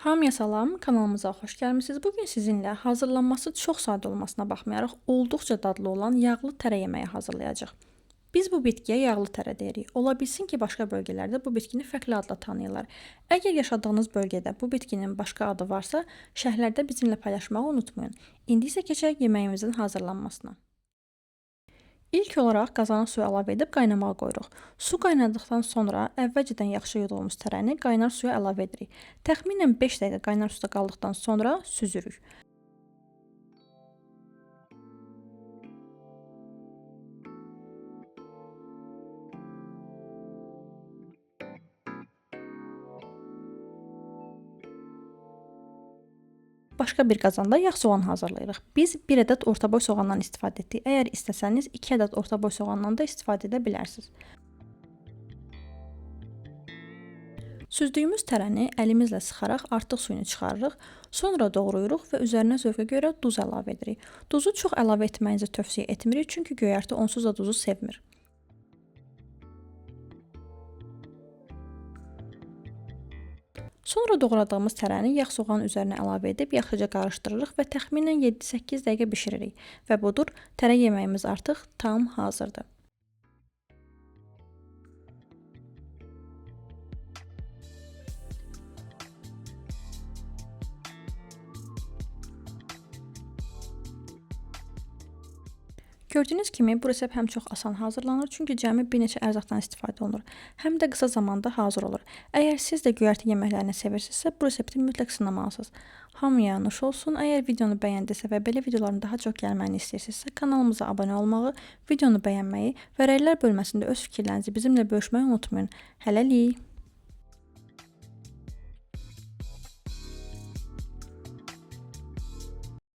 Hamıya salam, kanalımıza xoş gəlmisiniz. Bugün sizinlə hazırlanması çox sadə olmasına baxmayaraq olduqca dadlı olan yağlı tərə yeməyi hazırlayacağıq. Biz bu bitkiyə yağlı tərə deyirik. Ola bilsin ki, başqa bölgələrdə bu bitkini fərqli adla tanıyırlar. Əgər yaşadığınız bölgədə bu bitkinin başqa adı varsa, şərhlərdə bizimlə paylaşmağı unutmayın. İndi isə keçək yeməyimizin hazırlanmasına. İlk olaraq qazana suyu əlavə edib qaynamağa qoyuruq. Su qaynadıqdan sonra əvvəlcədən yaxşı yuduğumuz tərəni qaynar suya əlavə edirik. Təxminən 5 dəqiqə qaynar suda qaldıqdan sonra süzürük. Başqa bir qazanda yağ soğan hazırlayırıq. Biz 1 ədəd orta boy soğandan istifadə etdik. Əgər istəsəniz 2 ədəd orta boy soğandan da istifadə edə bilərsiniz. Süzdüyümüz tərəni əlimizlə sıxaraq artıq suyunu çıxarırıq. Sonra doğrayırıq və üzərinə zövqə görə duz əlavə edirik. Duzu çox əlavə etməyinizi tövsiyə etmirik, çünki göyərti onsuz da duzu sevmir. Sonra doğradığımız tərəni yağ soğanın üzərinə əlavə edib yaxşıca qarışdırırıq və təxminən 7-8 dəqiqə bişiririk. Və budur, tərə yeməyimiz artıq tam hazırdır. Gördüyünüz kimi bu resept həm çox asan hazırlanır, çünki cəmi bir neçə ərzaqdan istifadə olunur. Həm də qısa zamanda hazır olur. Əgər siz də göyərti yeməklərini sevirsinizsə, bu resepti mütləq sınamalısınız. Hamıya nuş olsun. Əgər videonu bəyəndisə və belə videoların daha çox gəlməyini istəyirsinizsə, kanalımıza abunə olmağı, videonu bəyənməyi və rəylər bölməsində öz fikirlərinizi bizimlə bölüşməyi unutmayın. Hələlik!